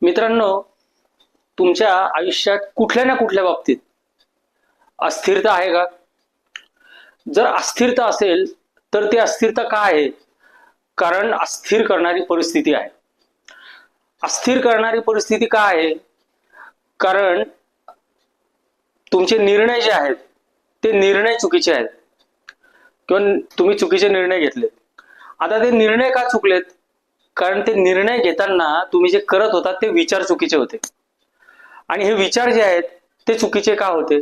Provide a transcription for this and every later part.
मित्रांनो, तुमच्या आयुष्यात कुठल्या ना कुठल्या बाबतीत अस्थिरता आहे का? जर अस्थिरता असेल तर ती अस्थिरता का आहे? कारण अस्थिर करणारी परिस्थिती आहे. अस्थिर करणारी परिस्थिती का आहे? कारण तुमचे निर्णय जे आहेत ते निर्णय चुकीचे आहेत किंवा तुम्ही चुकीचे निर्णय घेतलेत. आता ते निर्णय का चुकलेत? कारण ते निर्णय घेताना तुम्ही जे करत होता ते विचार चुकीचे होते. आणि हे विचार जे आहेत ते चुकीचे का होते?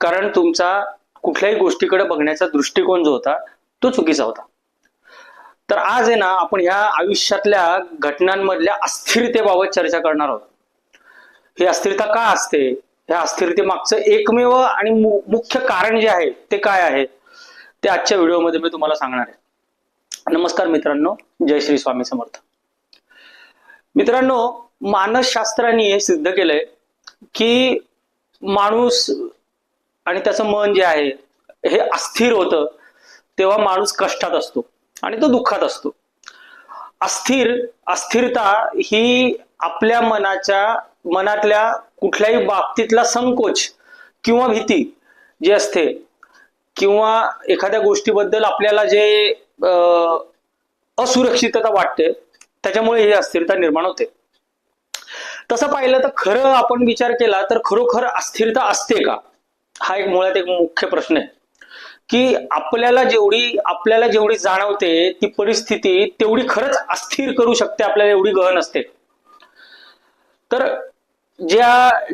कारण तुमचा कुठल्याही गोष्टीकडे बघण्याचा दृष्टिकोन जो होता तो चुकीचा होता. तर आज आहे ना, आपण ह्या आयुष्यातल्या घटनांमधल्या अस्थिरतेबाबत चर्चा करणार आहोत. ही अस्थिरता का असते? ह्या अस्थिरतेमागचं एकमेव आणि मुख्य कारण जे आहे ते काय आहे ते आजच्या व्हिडिओमध्ये मी तुम्हाला सांगणार आहे. नमस्कार मित्रांनो, जय श्री स्वामी समर्थ. मित्रांनो, मानसशास्त्राने हे सिद्ध केलंय की माणूस आणि त्याचं मन जे आहे हे अस्थिर होतं तेव्हा माणूस कष्टात असतो आणि तो दुःखात असतो. अस्थिरता ही आपल्या मनातल्या कुठल्याही बाबतीतला संकोच किंवा भीती जी असते किंवा एखाद्या गोष्टीबद्दल आपल्याला जे असुरक्षितता वाटते त्याच्यामुळे ही अस्थिरता निर्माण होते. तसं पाहिलं तर खरं आपण विचार केला तर खरोखर अस्थिरता असते का, हा एक मुळात एक मुख्य प्रश्न आहे. की आपल्याला जेवढी जाणवते ती परिस्थिती तेवढी खरंच अस्थिर करू शकते आपल्याला, एवढी गहन असते. तर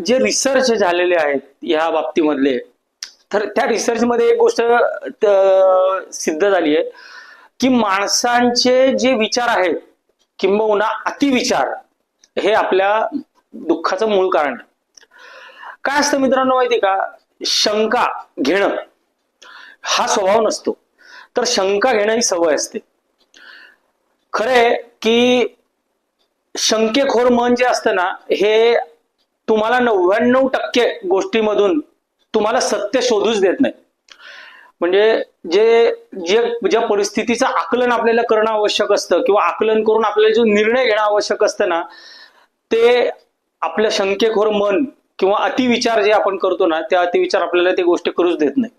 जे रिसर्च झालेले आहेत या बाबतीमधले, तर त्या रिसर्चमध्ये एक गोष्ट सिद्ध झाली आहे की माणसांचे जे विचार आहेत किंबहुना अतिविचार हे आपल्या दुःखाचं मूळ कारण आहे. काय असतं मित्रांनो माहिती का? शंका घेणं हा स्वभाव नसतो, तर शंका घेणं ही सवय असते. खरंय की शंकेखोर मन जे असतं ना, हे तुम्हाला 99% गोष्टीमधून तुम्हाला सत्य शोधूच देत नाही. म्हणजे ज्या परिस्थितीचं आकलन आपल्याला करणं आवश्यक असतं किंवा आकलन करून आपल्याला जो निर्णय घेणं आवश्यक असतं ना, ते आपल्या शंकेखोर मन किंवा अतिविचार जे आपण करतो ना, त्या अतिविचार आपल्याला ते गोष्टी करूच देत नाही.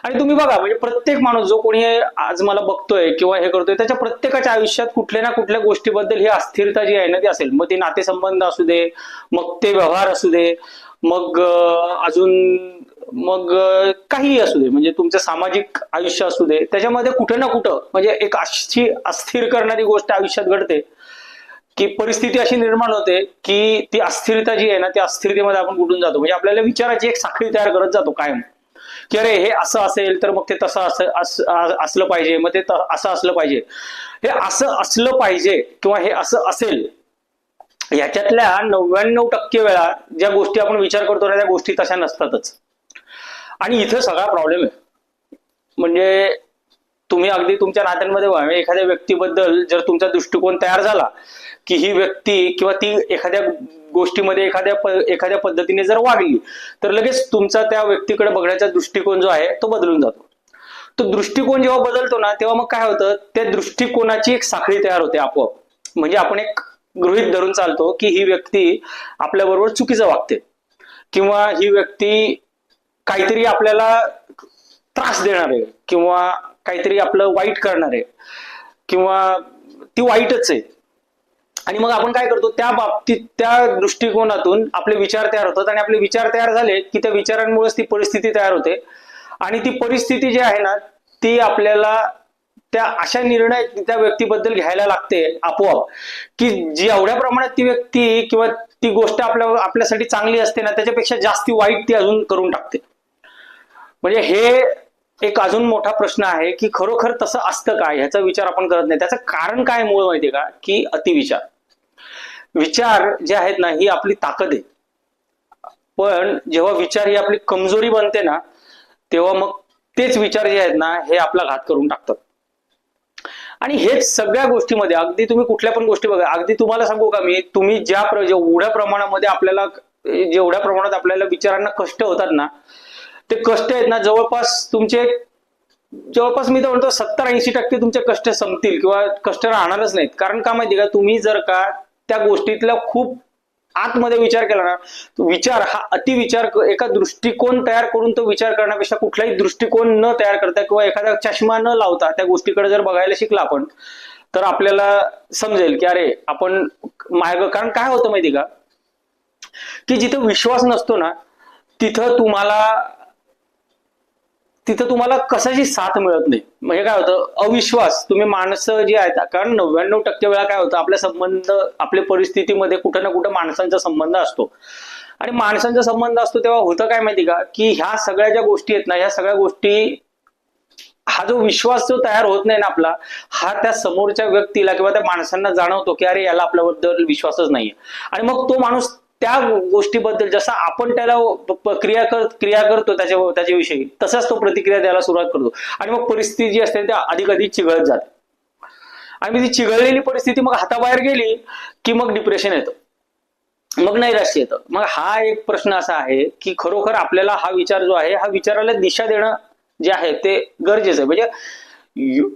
आणि तुम्ही बघा, म्हणजे प्रत्येक माणूस जो कोणी आज मला बघतोय किंवा हे करतोय त्याच्या प्रत्येकाच्या आयुष्यात कुठल्या ना कुठल्या गोष्टीबद्दल ही अस्थिरता जी आहे ना ती असेल. मग ते नातेसंबंध असू दे, मग ते व्यवहार असू दे, मग काहीही असू दे, म्हणजे तुमचं सामाजिक आयुष्य असू दे, त्याच्यामध्ये कुठे ना कुठं म्हणजे एक अशी अस्थिर करणारी गोष्ट आयुष्यात घडते की परिस्थिती अशी निर्माण होते की ती अस्थिरता जी आहे ना, त्या अस्थिरतेमध्ये आपण कुठून जातो. म्हणजे आपल्याला विचाराची एक साखळी तयार करत जातो कायम, की अरे हे असं असेल तर मग ते तसं असलं पाहिजे, मग ते असं असलं पाहिजे, हे असं असलं पाहिजे किंवा हे असं असेल. याच्यातल्या 99% वेळा ज्या गोष्टी आपण विचार करतो ना त्या गोष्टी तशा नसतातच. आणि इथं सगळा प्रॉब्लेम आहे. म्हणजे तुम्ही अगदी तुमच्या नात्यांमध्ये एखाद्या व्यक्तीबद्दल जर तुमचा दृष्टिकोन तयार झाला की ही व्यक्ती किंवा ती एखाद्या गोष्टीमध्ये एखाद्या पद्धतीने जर वागली तर लगेच तुमचा त्या व्यक्तीकडे बघण्याचा दृष्टिकोन जो आहे तो बदलून जातो. तो दृष्टिकोन जेव्हा बदलतो ना तेव्हा मग काय होतं, त्या दृष्टिकोनाची एक साखळी तयार होते आपोआप. म्हणजे आपण एक गृहीत धरून चालतो की ही व्यक्ती आपल्या बरोबर चुकीचं वागते किंवा ही व्यक्ती काहीतरी आपल्याला त्रास देणार आहे किंवा काहीतरी आपलं वाईट करणार आहे किंवा ती वाईटच आहे. आणि मग आपण काय करतो, त्या बाबतीत त्या दृष्टिकोनातून आपले विचार तयार होतात आणि आपले विचार तयार झाले की त्या विचारांमुळेच ती परिस्थिती तयार होते. आणि ती परिस्थिती जी आहे ना ती आपल्याला त्या अशा निर्णय त्या व्यक्तीबद्दल घ्यायला लागते आपोआप की जी एवढ्या प्रमाणात ती व्यक्ती किंवा ती गोष्ट आपल्यासाठी चांगली असते ना त्याच्यापेक्षा जास्ती वाईट ती अजून करून टाकते. म्हणजे हे एक अजून मोठा प्रश्न आहे की खरोखर तसं असतं काय, ह्याचा विचार आपण करत नाही. त्याचं कारण काय मूळ माहितीये का? की अतिविचार. विचार जे आहेत ना ही आपली ताकद आहे, पण जेव्हा विचार ही आपली कमजोरी बनते ना तेव्हा मग तेच विचार जे आहेत ना हे आपला घात करून टाकतात. आणि हेच सगळ्या गोष्टीमध्ये, अगदी तुम्ही कुठल्या पण गोष्टी बघा, अगदी तुम्हाला सांगू का मी, तुम्ही जेवढ्या प्रमाणामध्ये जेवढ्या प्रमाणात आपल्याला विचारांना कष्ट होतात ना ते कष्ट आहेत ना जवळपास मी तर म्हणतो 70-80% तुमचे कष्ट संपतील किंवा कष्ट राहणारच नाहीत. कारण का माहिती का, तुम्ही जर का त्या गोष्टीतल्या खूप आतमध्ये विचार केला ना, तो विचार हा अतिविचार एका दृष्टिकोन तयार करून तो विचार करण्यापेक्षा कुठलाही दृष्टिकोन न तयार करता किंवा एखादा चष्मा न लावता त्या गोष्टीकडे जर बघायला शिकला आपण, तर आपल्याला समजेल की अरे आपण कारण काय होतं माहिती का, की जिथं विश्वास नसतो ना तिथं तुम्हाला कशाची साथ मिळत नाही. म्हणजे काय होतं, अविश्वास, तुम्ही माणसं जी आहेत, कारण 99% वेळा काय होतं, आपल्या संबंध आपल्या परिस्थितीमध्ये कुठं ना कुठं माणसांचा संबंध असतो. आणि माणसांचा संबंध असतो तेव्हा होतं काय माहिती का, की ह्या सगळ्या ज्या गोष्टी आहेत ना, ह्या सगळ्या गोष्टी, हा जो विश्वास जो तयार होत नाही ना आपला, हा त्या समोरच्या व्यक्तीला किंवा त्या माणसांना जाणवतो की अरे याला आपल्याबद्दल विश्वासच नाहीये. आणि मग तो माणूस त्या गोष्टीबद्दल जसा आपण त्याला क्रिया करतो त्याच्याविषयी, तसाच तो प्रतिक्रिया द्यायला सुरुवात करतो. आणि मग परिस्थिती जी असते त्या अधिक अधिक चिघळत जाते. आणि ती चिघळलेली परिस्थिती मग हाताबाहेर गेली की मग डिप्रेशन येतं, मग नैराश्य येतं. मग हा एक प्रश्न असा आहे की खरोखर आपल्याला हा विचार जो आहे, हा विचाराला दिशा देणं जे आहे ते गरजेचं आहे. म्हणजे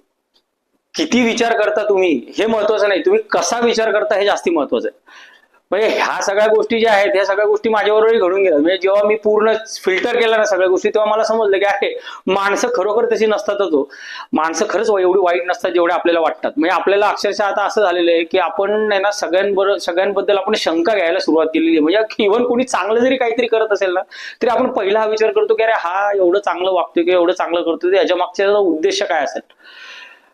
किती विचार करता तुम्ही हे महत्वाचं नाही, तुम्ही कसा विचार करता हे जास्ती महत्वाचं आहे. म्हणजे ह्या सगळ्या गोष्टी ज्या आहेत, ह्या सगळ्या गोष्टी माझ्याबरोबरही घडून गेल्या. म्हणजे जेव्हा मी पूर्ण फिल्टर केला ना सगळ्या गोष्टी, तेव्हा मला समजलं की आहे माणसं खरोखर तशी नसतातच. हो, माणसं खरंच एवढी वाईट नसतात जेवढे आपल्याला वाटतात. म्हणजे आपल्याला अक्षरशः आता असं झालेलं आहे की आपण आहे ना सगळ्यांबद्दल आपण शंका घ्यायला सुरुवात केलेली आहे. म्हणजे इव्हन कोणी चांगलं जरी काहीतरी करत असेल ना, तरी आपण पहिला हा विचार करतो की अरे हा एवढं चांगलं वागतोय किंवा एवढं चांगलं करतोय, याच्या मागचा उद्देश काय असेल.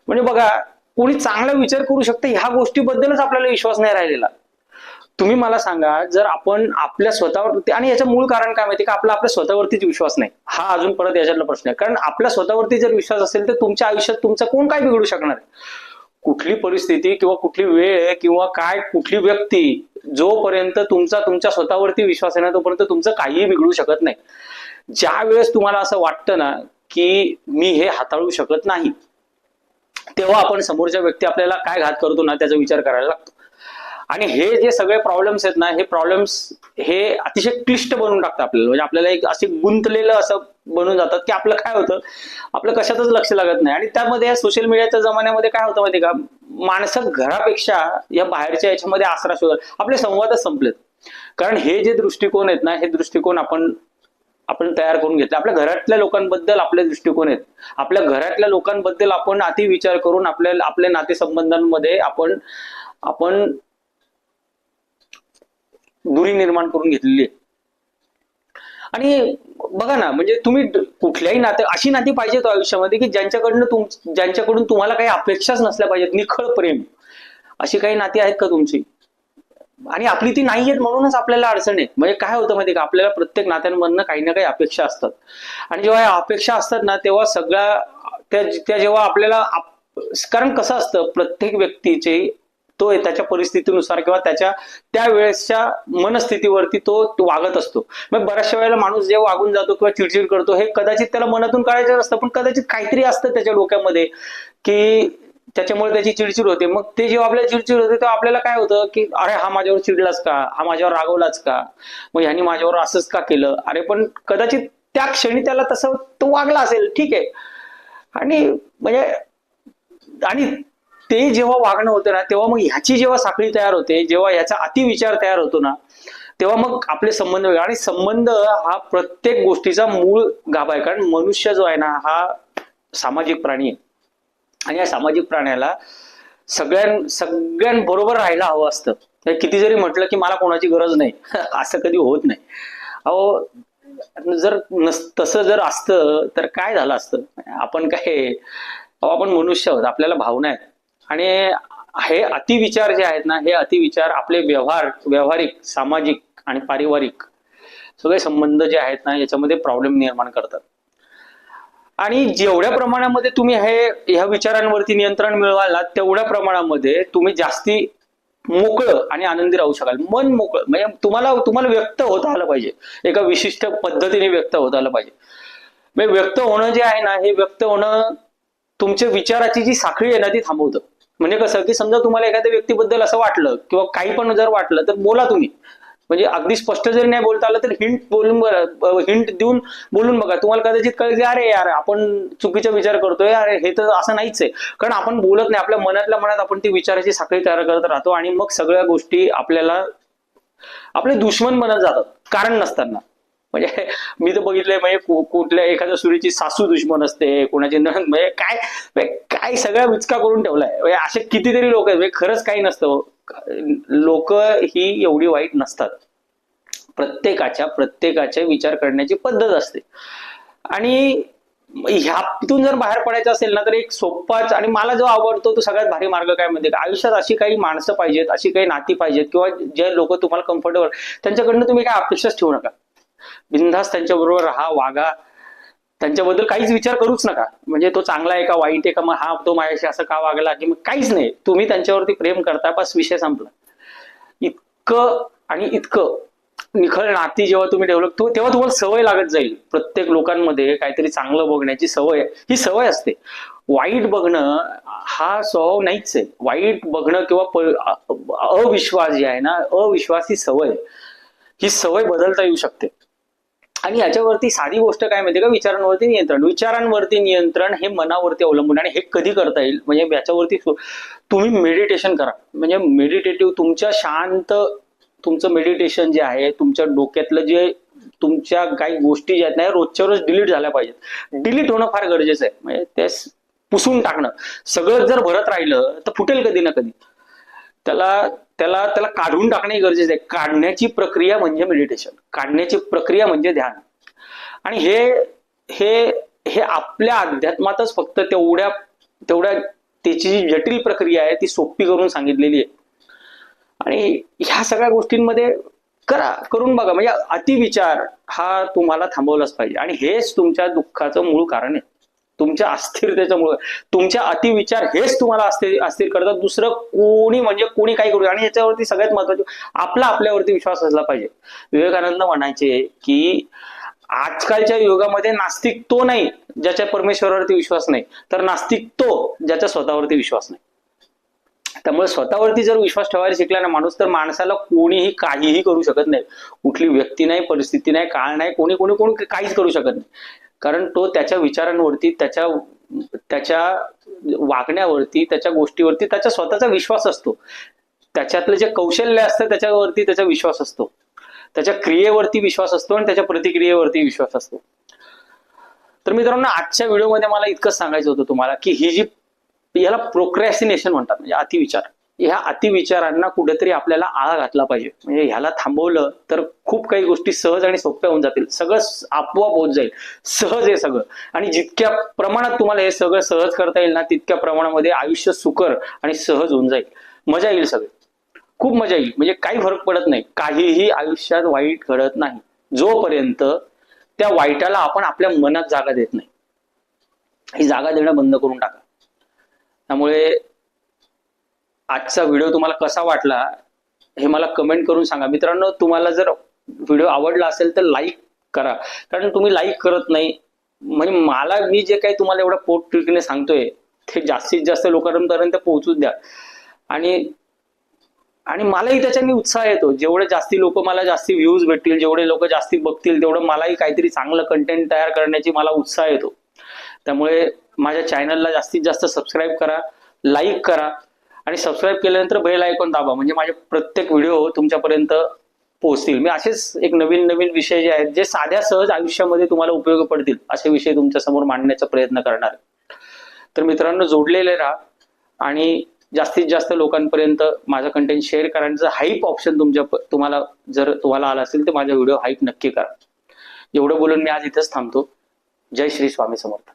म्हणजे बघा, कोणी चांगला विचार करू शकतं ह्या गोष्टीबद्दलच आपल्याला विश्वास नाही राहिलेला. तुम्ही मला सांगा, जर आपण आपल्या स्वतःवरती, आणि याचं मूळ कारण काय माहिती का, आपल्या स्वतःवरतीच विश्वास नाही, हा अजून परत याच्यातला प्रश्न आहे. कारण आपल्या स्वतःवरती जर विश्वास असेल तर तुमच्या आयुष्यात तुमचा कोण काय बिघडू शकणार आहे. कुठली परिस्थिती किंवा कुठली वेळ किंवा काय कुठली व्यक्ती, जोपर्यंत तुमच्या स्वतःवरती विश्वास आहे ना, तोपर्यंत तुमचं काहीही बिघडू शकत नाही. ज्या वेळेस तुम्हाला असं वाटतं ना की मी हे हाताळू शकत नाही, तेव्हा आपण समोरच्या व्यक्ती आपल्याला काय घात करतो ना त्याचा विचार करायला लागतो. आणि हे जे सगळे प्रॉब्लेम्स आहेत ना, हे प्रॉब्लेम्स हे अतिशय क्लिष्ट बनवून टाकतात आपल्याला. म्हणजे आपल्याला एक असे गुंतलेलं असं बनून जातात की आपलं काय होतं, आपलं कशातच लक्ष लागत नाही. आणि त्यामध्ये या सोशल मीडियाच्या जमान्यामध्ये काय होतं माहिती का, माणसं घरापेक्षा या बाहेरच्या याच्यामध्ये आसरा शोधत, आपले संवादच संपलेत. कारण हे जे दृष्टिकोन आहेत ना, हे दृष्टिकोन आपण तयार करून घेतले. आपल्या घरातल्या लोकांबद्दल आपले दृष्टिकोन आहेत, आपल्या घरातल्या लोकांबद्दल आपण अति विचार करून आपल्या नातेसंबंधांमध्ये आपण दुरी निर्माण करून घेतलेली आहे. आणि बघा ना, म्हणजे तुम्ही कुठल्याही अशी नाती पाहिजे तो आयुष्यामध्ये की ज्यांच्याकडून तुम्हाला काही अपेक्षाच नसल्या पाहिजेत, निखळ प्रेम. अशी काही नाती आहेत का तुमची? आणि आपली ती नाही आहेत म्हणूनच आपल्याला अडचण आहे. म्हणजे काय होतं माहिती का, आपल्याला प्रत्येक नात्यांमधनं काही ना काही अपेक्षा असतात. आणि जेव्हा या अपेक्षा असतात ना, तेव्हा त्या जेव्हा आपल्याला, कारण कसं असतं, प्रत्येक व्यक्तीचे तो त्याच्या परिस्थितीनुसार किंवा त्या वेळेसच्या मनस्थितीवरती तो वागत असतो. मग बऱ्याचशा वेळेला माणूस जेव्हा वागून जातो किंवा चिडचिड करतो, हे कदाचित त्याला मनातून काढायचं असतं, पण कदाचित काहीतरी असतं त्याच्या डोक्यामध्ये की त्याच्यामुळे त्याची चिडचिड होते. मग ते जेव्हा आपल्याला चिडचिड होते तेव्हा आपल्याला काय होतं की अरे हा माझ्यावर चिडलाच का, हा माझ्यावर रागवलाच का, मग ह्यानी माझ्यावर असंच का केलं. अरे पण कदाचित त्या क्षणी त्याला तसं तो वागला असेल, ठीक आहे. आणि ते जेव्हा वागणं होतं ना, तेव्हा मग ह्याची जेव्हा साखळी तयार होते, जेव्हा याचा अतिविचार तयार होतो ना, तेव्हा मग आपले संबंध वेगळे. आणि संबंध हा प्रत्येक गोष्टीचा मूळ गाभा आहे. कारण मनुष्य जो आहे ना, हा सामाजिक प्राणी आहे. आणि या सामाजिक प्राण्याला सगळ्यांबरोबर राहायला हवं असतं. किती जरी म्हटलं की मला कोणाची गरज नाही, असं कधी होत नाही. अहो, तसं जर असतं तर काय झालं असतं. आपण मनुष्य आहोत, आपल्याला भावना आहेत. आणि हे अतिविचार जे आहेत ना, हे अतिविचार आपले व्यावहारिक, सामाजिक आणि पारिवारिक सगळे संबंध जे आहेत ना, याच्यामध्ये प्रॉब्लेम निर्माण करतात. आणि जेवढ्या प्रमाणामध्ये तुम्ही ह्या विचारांवरती नियंत्रण मिळवाल ना, तेवढ्या प्रमाणामध्ये तुम्ही जास्ती मोकळं आणि आनंदी राहू शकाल. मन मोकळं म्हणजे तुम्हाला व्यक्त होता आलं पाहिजे, एका विशिष्ट पद्धतीने व्यक्त होता आलं पाहिजे. म्हणजे व्यक्त होणं जे आहे ना, हे व्यक्त होणं तुमच्या विचाराची जी साखळी आहे ना, ती थांबवतं. म्हणजे कसं की समजा तुम्हाला एखाद्या व्यक्तीबद्दल असं वाटलं किंवा काही पण जर वाटलं तर बोला तुम्ही. म्हणजे अगदी स्पष्ट जरी नाही बोलता आलं तर हिंट देऊन बोलून बघा. तुम्हाला कदाचित कळेल की अरे यार आपण चुकीचा विचार करतोय, अरे हे तर असं नाहीच आहे. कारण आपण बोलत नाही, आपल्या मनातल्या मनात आपण ती विचाराची साखळी तयार करत राहतो आणि मग सगळ्या गोष्टी आपल्याला आपले दुश्मन बनत जातात कारण नसताना. म्हणजे मी तर बघितलंय, म्हणजे कुठल्या एखाद्या सुरीची सासू दुश्मन असते, कोणाची नणंद, म्हणजे काय सगळा विचका करून ठेवलाय. म्हणजे असे कितीतरी लोक आहेत, म्हणजे खरंच काही नसतं. लोक ही एवढी वाईट नसतात. प्रत्येकाच्या विचार करण्याची पद्धत असते. आणि ह्यातून जर बाहेर पडायचं असेल ना, तर एक सोपाच आणि मला जो आवडतो तो सगळ्यात भारी मार्ग काय माहितीये का, आयुष्यात अशी काही माणसं पाहिजेत, अशी काही नाती पाहिजेत, किंवा जे लोक तुम्हाला कम्फर्टेबल, त्यांच्याकडनं तुम्ही काय अपेक्षाच ठेवू नका. बिनधास्त त्यांच्याबरोबर राहा, वागा, त्यांच्याबद्दल काहीच विचार करूच नका. म्हणजे तो चांगला आहे का वाईट आहे का, मग हा तो माझ्याशी असं का वागला, की मग काहीच नाही. तुम्ही त्यांच्यावरती प्रेम करता, बस विषय संपला. इतकं आणि इतकं निखळ नाती जेव्हा तुम्ही डेव्हलप, तेव्हा तुम्हाला सवय लागत जाईल. प्रत्येक लोकांमध्ये काहीतरी चांगलं बघण्याची सवय, ही सवय असते. वाईट बघणं हा स्वभाव नाहीच आहे. वाईट बघणं किंवा अविश्वास जे आहे ना, अविश्वास ही सवय बदलता येऊ शकते. आणि याच्यावरती साधी गोष्ट काय माहिती का, विचारांवरती नियंत्रण हे मनावरती अवलंबून. आणि हे कधी करता येईल, म्हणजे याच्यावरती तुम्ही मेडिटेशन करा. म्हणजे मेडिटेटिव्ह तुमचं मेडिटेशन जे आहे, तुमच्या डोक्यातलं जे तुमच्या काही गोष्टी ज्या आहेत ना, रोजच्या रोज डिलीट झाल्या पाहिजेत. डिलीट होणं फार गरजेचं आहे. म्हणजे ते पुसून टाकणं. सगळं जर भरत राहिलं तर फुटेल कधी ना कधी. त्याला काढून टाकणे गरजेचं आहे. काढण्याची प्रक्रिया म्हणजे मेडिटेशन, काढण्याची प्रक्रिया म्हणजे ध्यान. आणि हे आपल्या अध्यात्मातच फक्त तेवढ्या त्याची जी जटिल प्रक्रिया आहे ती सोपी करून सांगितलेली आहे. आणि ह्या सगळ्या गोष्टींमध्ये करून बघा. म्हणजे अतिविचार हा तुम्हाला थांबवलाच पाहिजे. आणि हेच तुमच्या दुःखाचं मूळ कारण आहे, तुमच्या अस्थिरतेचं मूळ. तुमच्या अतिविचार हेच तुम्हाला अस्थिर करतात. दुसरं कोणी काही करू. आणि याच्यावरती सगळ्यात महत्वाचं, आपल्यावरती विश्वास असला पाहिजे. विवेकानंद म्हणायचे की आजकालच्या युगामध्ये नास्तिक तो नाही ज्याच्या परमेश्वरावरती विश्वास नाही, तर नास्तिक तो ज्याच्या स्वतःवरती विश्वास नाही. त्यामुळे स्वतःवरती जर विश्वास ठेवायला शिकला ना माणूस, तर माणसाला कोणीही काहीही करू शकत नाही. कुठली व्यक्ती नाही, परिस्थिती नाही, काळ नाही, कोणी काहीच करू शकत नाही. कारण तो त्याच्या विचारांवरती, त्याच्या वागण्यावरती, त्याच्या गोष्टीवरती त्याचा स्वतःचा विश्वास असतो. त्याच्यातलं जे कौशल्य असतं त्याच्यावरती त्याचा विश्वास असतो. त्याच्या क्रियेवरती विश्वास असतो आणि त्याच्या प्रतिक्रियेवरती विश्वास असतो. तर मित्रांनो, आजच्या व्हिडिओमध्ये मला इतकंच सांगायचं होतं तुम्हाला की याला प्रोक्रॅस्टिनेशन म्हणतात, म्हणजे अतिविचार. ह्या अतिविचारांना कुठेतरी आपल्याला आळा घातला पाहिजे. म्हणजे ह्याला थांबवलं तर खूप काही गोष्टी सहज आणि सोप्या होऊन जातील. सगळं आपोआप होत जाईल. सहज आहे सगळं. आणि जितक्या प्रमाणात तुम्हाला हे सगळं सहज करता येईल ना, तितक्या प्रमाणामध्ये आयुष्य सुकर आणि सहज होऊन जाईल. मजा येईल, सगळं खूप मजा येईल. म्हणजे काही फरक पडत नाही. काहीही आयुष्यात वाईट घडत नाही जोपर्यंत त्या वाईटाला आपण आपल्या मनात जागा देत नाही. ही जागा देणं बंद करून टाका. त्यामुळे आजचा व्हिडिओ तुम्हाला कसा वाटला हे मला कमेंट करून सांगा. मित्रांनो, तुम्हाला जर व्हिडिओ आवडला असेल तर लाईक करा. कारण तुम्ही लाईक करत नाही, म्हणजे मी जे काही तुम्हाला एवढं पोटतिडकीने सांगतोय ते जास्तीत जास्त लोकांपर्यंत पोहोचूच द्या. आणि मलाही त्याच्याने उत्साह येतो. जेवढे जास्ती लोक मला जास्ती व्ह्यूज भेटतील, जेवढे लोक जास्ती बघतील, तेवढं मलाही काहीतरी चांगलं कंटेंट तयार करण्याची मला उत्साह येतो. त्यामुळे माझ्या चॅनलला जास्तीत जास्त सबस्क्राईब करा, लाईक करा. आणि सबस्क्राईब केल्यानंतर बेल आयकॉन दाबा, म्हणजे माझे प्रत्येक व्हिडिओ तुमच्यापर्यंत पोहोचतील. मी असेच एक नवीन विषय जे आहेत, जे साध्या सहज आयुष्यामध्ये तुम्हाला उपयोगी पडतील, असे विषय तुमच्या समोर मांडण्याचा प्रयत्न करणार. तर मित्रांनो, जोडलेले राहा आणि जास्तीत जास्त लोकांपर्यंत माझं कंटेंट शेअर करण्याचं हाईप ऑप्शन तुम्हाला आला असेल तर माझा व्हिडिओ हाईप नक्की करा. एवढं बोलून मी आज इथेच थांबतो. जय श्री स्वामी समर्थ.